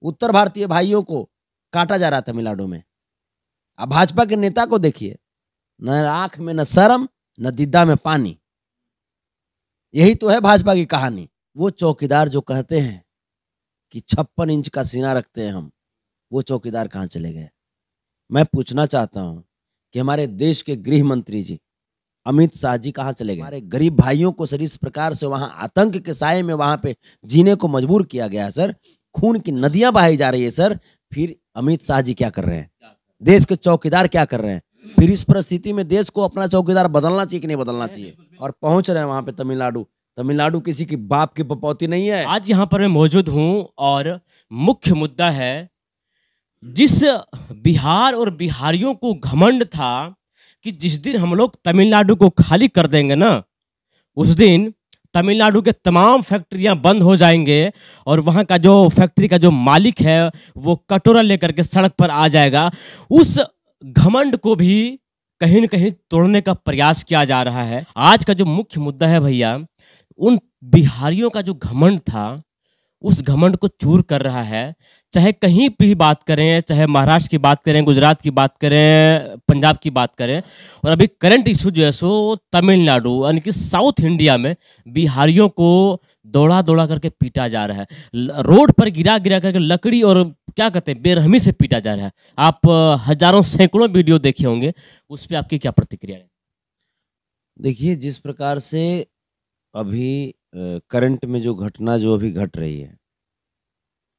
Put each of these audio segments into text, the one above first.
उत्तर भारतीय भाइयों को काटा जा रहा था तमिलनाडु में। अब भाजपा के नेता को देखिए, न आंख में न शर्म न दीदा में पानी। यही तो है भाजपा की कहानी। वो चौकीदार जो कहते हैं कि 56 इंच का सीना रखते हैं हम, वो चौकीदार कहाँ चले गए? मैं पूछना चाहता हूं कि हमारे देश के गृह मंत्री जी अमित शाह जी कहाँ चले गए? हमारे गरीब भाइयों को सर इस प्रकार से वहां आतंक के साए में वहां पे जीने को मजबूर किया गया है सर। खून की नदियां बहाई जा रही है सर। फिर अमित शाह जी क्या कर रहे हैं? देश के चौकीदार क्या कर रहे हैं? फिर इस परिस्थिति में देश को अपना चौकीदार बदलना चाहिए कि नहीं बदलना चाहिए? और पहुंच रहे हैं वहां पे तमिलनाडु किसी की बाप की पपौती नहीं है। आज यहाँ पर मैं मौजूद हूँ और मुख्य मुद्दा है, जिस बिहार और बिहारियों को घमंड था कि जिस दिन हम लोग तमिलनाडु को खाली कर देंगे ना, उस दिन तमिलनाडु के तमाम फैक्ट्रियां बंद हो जाएंगे और वहां का जो फैक्ट्री का जो मालिक है वो कटोरा लेकर के सड़क पर आ जाएगा। उस घमंड को भी कहीं न कहीं तोड़ने का प्रयास किया जा रहा है। आज का जो मुख्य मुद्दा है भैया, उन बिहारियों का जो घमंड था उस घमंड को चूर कर रहा है। चाहे कहीं भी बात करें, चाहे महाराष्ट्र की बात करें, गुजरात की बात करें, पंजाब की बात करें, और अभी करंट इशू जो है सो तमिलनाडु यानी कि साउथ इंडिया में बिहारियों को दौड़ा दौड़ा करके पीटा जा रहा है। रोड पर गिरा गिरा करके लकड़ी और क्या कहते हैं बेरहमी से पीटा जा रहा है। आप हजारों सैकड़ों वीडियो देखे होंगे, उस पर आपकी क्या प्रतिक्रिया है? देखिए, जिस प्रकार से अभी करंट में जो घटना जो अभी घट रही है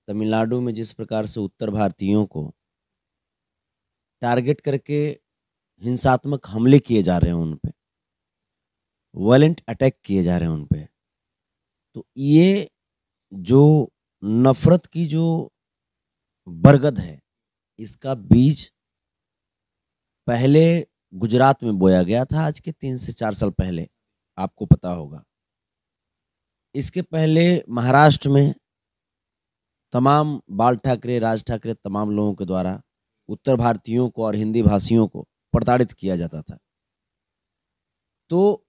तमिलनाडु में, जिस प्रकार से उत्तर भारतीयों को टारगेट करके हिंसात्मक हमले किए जा रहे हैं, उन पे वायलेंट अटैक किए जा रहे हैं उन पे, तो ये जो नफरत की जो बरगद है, इसका बीज पहले गुजरात में बोया गया था, आज के 3 से 4 साल पहले, आपको पता होगा। इसके पहले महाराष्ट्र में तमाम बाल ठाकरे, राज ठाकरे, तमाम लोगों के द्वारा उत्तर भारतीयों को और हिंदी भाषियों को प्रताड़ित किया जाता था। तो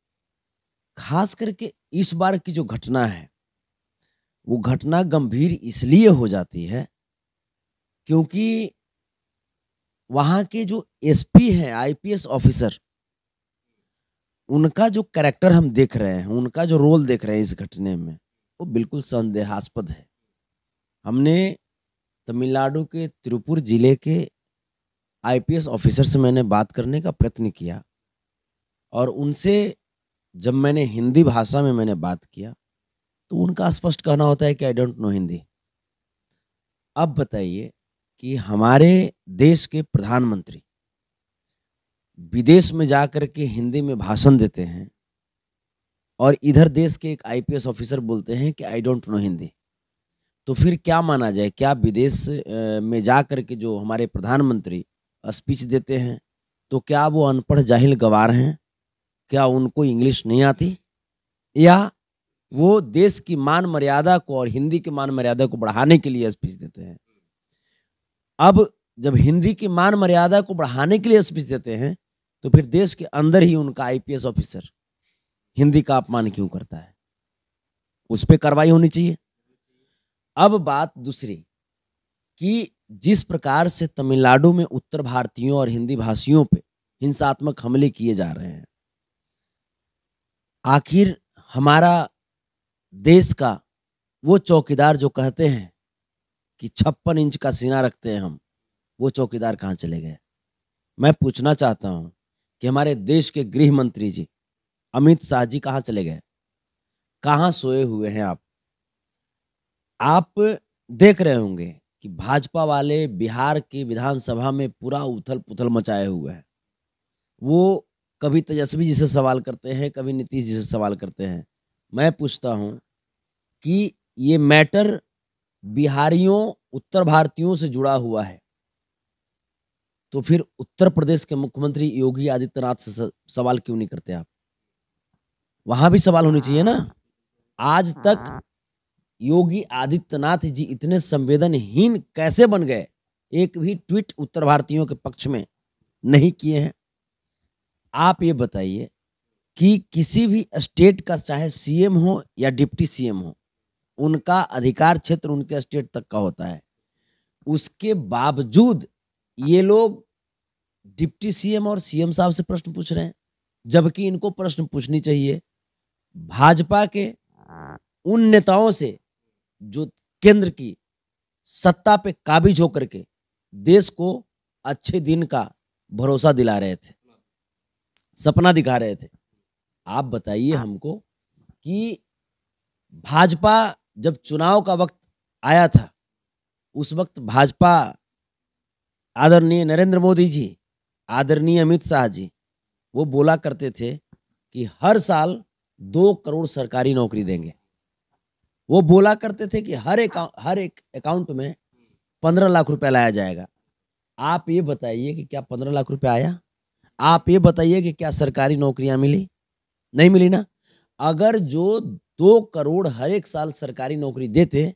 खास करके इस बार की जो घटना है वो घटना गंभीर इसलिए हो जाती है क्योंकि वहां के जो एसपी हैं, आईपीएस ऑफिसर, उनका जो कैरेक्टर हम देख रहे हैं, उनका जो रोल देख रहे हैं इस घटने में, वो बिल्कुल संदेहास्पद है। हमने तमिलनाडु के तिरुपुर जिले के आईपीएस ऑफिसर से मैंने बात करने का प्रयत्न किया और उनसे जब मैंने हिंदी भाषा में मैंने बात किया तो उनका स्पष्ट कहना होता है कि आई डोंट नो हिंदी। अब बताइए कि हमारे देश के प्रधानमंत्री विदेश में जाकर के हिंदी में भाषण देते हैं और इधर देश के एक आईपीएस ऑफिसर बोलते हैं कि आई डोंट नो हिंदी, तो फिर क्या माना जाए? क्या विदेश में जाकर के जो हमारे प्रधानमंत्री स्पीच देते हैं तो क्या वो अनपढ़ जाहिल गवार हैं? क्या उनको इंग्लिश नहीं आती? या वो देश की मान मर्यादा को और हिंदी की मान मर्यादा को बढ़ाने के लिए स्पीच देते हैं? अब जब हिंदी की मान मर्यादा को बढ़ाने के लिए स्पीच देते हैं तो फिर देश के अंदर ही उनका आईपीएस ऑफिसर हिंदी का अपमान क्यों करता है? उस पर कार्रवाई होनी चाहिए। अब बात दूसरी कि जिस प्रकार से तमिलनाडु में उत्तर भारतीयों और हिंदी भाषियों पे हिंसात्मक हमले किए जा रहे हैं, आखिर हमारा देश का वो चौकीदार जो कहते हैं कि 56 इंच का सीना रखते हैं हम, वो चौकीदार कहाँ चले गए? मैं पूछना चाहता हूं कि हमारे देश के गृह मंत्री जी अमित शाह जी कहाँ चले गए? कहाँ सोए हुए हैं आप? आप देख रहे होंगे कि भाजपा वाले बिहार की विधानसभा में पूरा उथल पुथल मचाए हुए हैं। वो कभी तेजस्वी जी से सवाल करते हैं, कभी नीतीश जी से सवाल करते हैं। मैं पूछता हूं कि ये मैटर बिहारियों, उत्तर भारतीयों से जुड़ा हुआ है, तो फिर उत्तर प्रदेश के मुख्यमंत्री योगी आदित्यनाथ से सवाल क्यों नहीं करते आप? वहां भी सवाल होनी चाहिए ना। आज तक योगी आदित्यनाथ जी इतने संवेदनहीन कैसे बन गए? एक भी ट्वीट उत्तर भारतीयों के पक्ष में नहीं किए हैं। आप ये बताइए कि किसी भी स्टेट का चाहे सीएम हो या डिप्टी सीएम हो, उनका अधिकार क्षेत्र उनके स्टेट तक का होता है। उसके बावजूद ये लोग डिप्टी सीएम और सीएम साहब से प्रश्न पूछ रहे हैं, जबकि इनको प्रश्न पूछनी चाहिए भाजपा के उन नेताओं से जो केंद्र की सत्ता पे काबिज होकर के देश को अच्छे दिन का भरोसा दिला रहे थे, सपना दिखा रहे थे। आप बताइए हमको कि भाजपा जब चुनाव का वक्त आया था, उस वक्त भाजपा आदरणीय नरेंद्र मोदी जी, आदरणीय अमित शाह जी, वो बोला करते थे कि हर साल 2 करोड़ सरकारी नौकरी देंगे। वो बोला करते थे कि हर एक अकाउंट में 15 लाख रुपया लाया जाएगा। आप ये बताइए कि क्या 15 लाख रुपया आया? आप ये बताइए कि क्या सरकारी नौकरियां मिली? नहीं मिली ना। अगर जो 2 करोड़ हर एक साल सरकारी नौकरी देते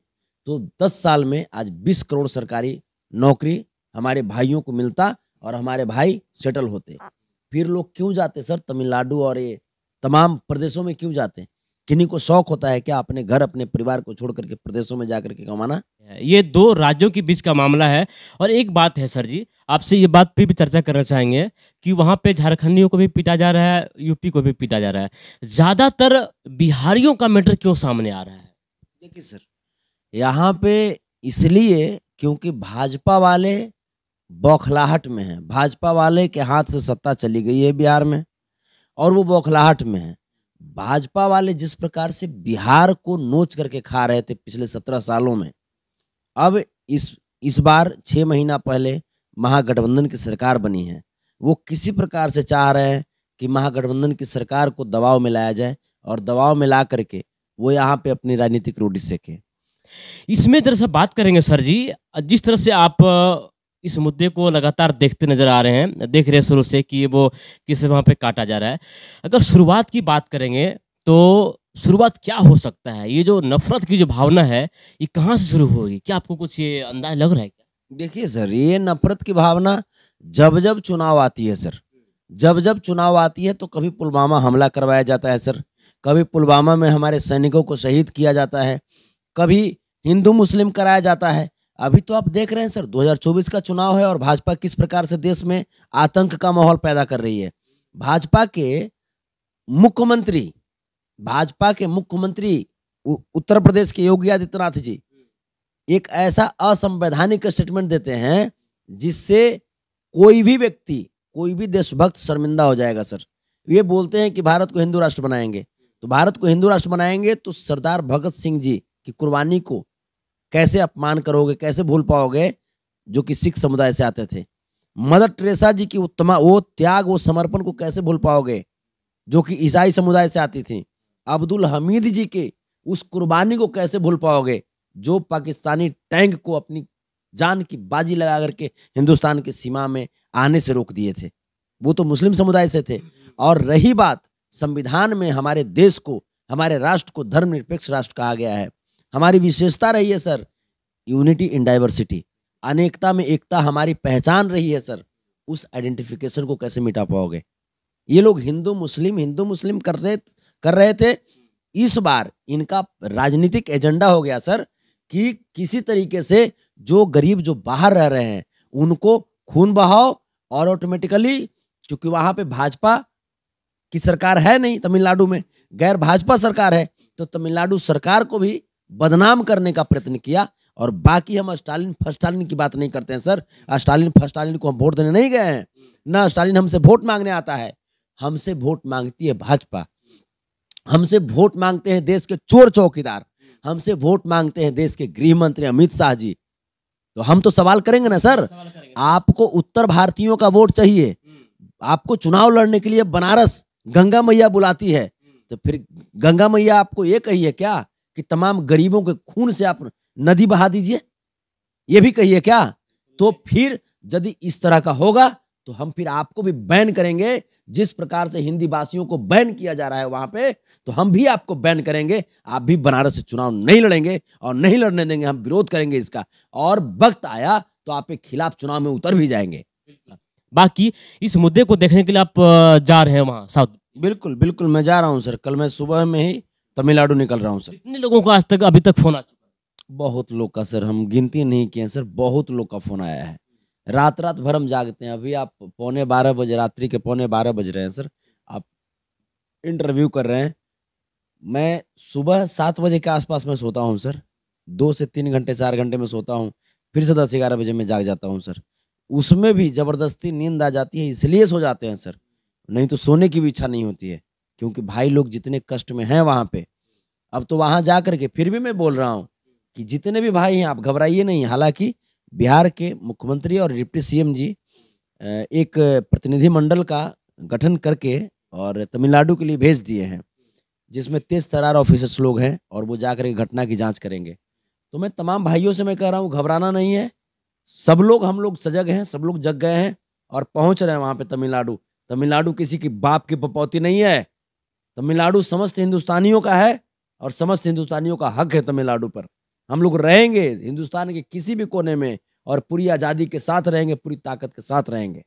तो 10 साल में आज 20 करोड़ सरकारी नौकरी हमारे भाइयों को मिलता और हमारे भाई सेटल होते। फिर लोग क्यों जाते सर तमिलनाडु और ये तमाम प्रदेशों में क्यों जाते? किन्हीं को शौक होता है क्या अपने घर अपने परिवार को छोड़ करके प्रदेशों में जाकर के कमाना? ये 2 राज्यों के बीच का मामला है। और एक बात है सर जी, आपसे ये बात पे भी चर्चा करना चाहेंगे कि वहाँ पे झारखंडियों को भी पीटा जा रहा है, यूपी को भी पीटा जा रहा है, ज़्यादातर बिहारियों का मैटर क्यों सामने आ रहा है? देखिए सर, यहाँ पे इसलिए क्योंकि भाजपा वाले बौखलाहट में हैं। भाजपा वाले के हाथ से सत्ता चली गई है बिहार में और वो बौखलाहट में है। भाजपा वाले जिस प्रकार से बिहार को नोच करके खा रहे थे पिछले 17 सालों में, अब इस बार 6 महीना पहले महागठबंधन की सरकार बनी है। वो किसी प्रकार से चाह रहे हैं कि महागठबंधन की सरकार को दबाव में लाया जाए और दबाव में ला करके वो यहाँ पे अपनी राजनीतिक रोटी सेके। इसमें दरअसल बात करेंगे सर जी, जिस तरह से आप इस मुद्दे को लगातार देखते नजर आ रहे हैं, देख रहे हैं शुरू से कि वो किस वहाँ पे काटा जा रहा है। अगर शुरुआत की बात करेंगे तो शुरुआत क्या हो सकता है? ये जो नफरत की जो भावना है ये कहाँ से शुरू होगी? क्या आपको कुछ ये अंदाज लग रहा है क्या? देखिए सर, ये नफरत की भावना जब जब चुनाव आती है सर, जब जब चुनाव आती है तो कभी पुलवामा हमला करवाया जाता है सर, कभी पुलवामा में हमारे सैनिकों को शहीद किया जाता है, कभी हिंदू मुस्लिम कराया जाता है। अभी तो आप देख रहे हैं सर 2024 का चुनाव है और भाजपा किस प्रकार से देश में आतंक का माहौल पैदा कर रही है। भाजपा के मुख्यमंत्री उत्तर प्रदेश के योगी आदित्यनाथ जी एक ऐसा असंवैधानिक स्टेटमेंट देते हैं जिससे कोई भी व्यक्ति, कोई भी देशभक्त शर्मिंदा हो जाएगा सर। ये बोलते हैं कि भारत को हिंदू राष्ट्र बनाएंगे, तो भारत को हिंदू राष्ट्र बनाएंगे तो सरदार भगत सिंह जी की कुर्बानी को कैसे अपमान करोगे, कैसे भूल पाओगे, जो कि सिख समुदाय से आते थे। मदर टेरेसा जी की वो त्याग, वो समर्पण को कैसे भूल पाओगे, जो कि ईसाई समुदाय से आती थी। अब्दुल हमीद जी के उस कुर्बानी को कैसे भूल पाओगे, जो पाकिस्तानी टैंक को अपनी जान की बाजी लगा करके हिंदुस्तान की सीमा में आने से रोक दिए थे। वो तो मुस्लिम समुदाय से थे। और रही बात संविधान में हमारे देश को, हमारे राष्ट्र को धर्मनिरपेक्ष राष्ट्र कहा गया है। हमारी विशेषता रही है सर यूनिटी इन डाइवर्सिटी, अनेकता में एकता हमारी पहचान रही है सर। उस आइडेंटिफिकेशन को कैसे मिटा पाओगे? ये लोग हिंदू मुस्लिम कर रहे थे। इस बार इनका राजनीतिक एजेंडा हो गया सर कि किसी तरीके से जो गरीब जो बाहर रह रहे हैं उनको खून बहाओ, और ऑटोमेटिकली क्योंकि वहां पे भाजपा की सरकार है नहीं, तमिलनाडु में गैर भाजपा सरकार है, तो तमिलनाडु सरकार को भी बदनाम करने का प्रयत्न किया। और बाकी हम स्टालिन की बात नहीं करते हैं सर। स्टालिन को हम वोट देने नहीं गए हैं, ना स्टालिन हमसे वोट मांगने आता है। हमसे वोट मांगती है भाजपा, हमसे वोट मांगते हैं देश के चोर चौकीदार, हमसे वोट मांगते हैं देश के गृह मंत्री अमित शाह जी। तो हम तो सवाल करेंगे ना सर। आपको उत्तर भारतीयों का वोट चाहिए, आपको चुनाव लड़ने के लिए बनारस गंगा मैया बुलाती है, तो फिर गंगा मैया आपको ये कही है क्या कि तमाम गरीबों के खून से आप नदी बहा दीजिए? ये भी कहिए क्या? तो फिर यदि इस तरह का होगा तो हम फिर आपको भी बैन करेंगे। जिस प्रकार से हिंदी भाषियों को बैन किया जा रहा है वहां पे, तो हम भी आपको बैन करेंगे। आप भी बनारस से चुनाव नहीं लड़ेंगे और नहीं लड़ने देंगे, हम विरोध करेंगे इसका। और वक्त आया तो आपके खिलाफ चुनाव में उतर भी जाएंगे। बाकी इस मुद्दे को देखने के लिए आप जा रहे हैं वहाँ साउथ? बिल्कुल मैं जा रहा हूँ सर। कल मैं सुबह में ही तमिलनाडु निकल रहा हूँ सर। कितने लोगों को आज तक अभी तक फोन आ चुका? बहुत लोग का सर, हम गिनती नहीं किए हैं सर, बहुत लोग का फोन आया है। रात रात भर हम जागते हैं। अभी आप 11:45 बजे, रात्रि के 11:15 बज रहे हैं सर, आप इंटरव्यू कर रहे हैं। मैं सुबह 7 बजे के आसपास में सोता हूँ सर, 2 से 3 घंटे 4 घंटे में सोता हूँ, फिर से 10-11 बजे में जाग जाता हूँ सर। उसमें भी जबरदस्ती नींद आ जाती है, इसलिए सो जाते हैं सर, नहीं तो सोने की भी इच्छा नहीं होती है, क्योंकि भाई लोग जितने कष्ट में हैं वहां पे। अब तो वहां जा करके फिर भी मैं बोल रहा हूँ कि जितने भी भाई हैं आप घबराइए नहीं। हालांकि बिहार के मुख्यमंत्री और डिप्टी सीएम जी एक प्रतिनिधि मंडल का गठन करके और तमिलनाडु के लिए भेज दिए हैं, जिसमें तेज तर्रार ऑफिसर्स लोग हैं और वो जा करके घटना की जांच करेंगे। तो मैं तमाम भाइयों से मैं कह रहा हूँ, घबराना नहीं है। सब लोग, हम लोग सजग हैं, सब लोग जग गए हैं और पहुंच रहे हैं वहां पे तमिलनाडु। तमिलनाडु किसी की बाप की पपौती नहीं है। तमिलनाडु समस्त हिंदुस्तानियों का है और समस्त हिंदुस्तानियों का हक है तमिलनाडु पर। हम लोग रहेंगे हिंदुस्तान के किसी भी कोने में और पूरी आजादी के साथ रहेंगे, पूरी ताकत के साथ रहेंगे।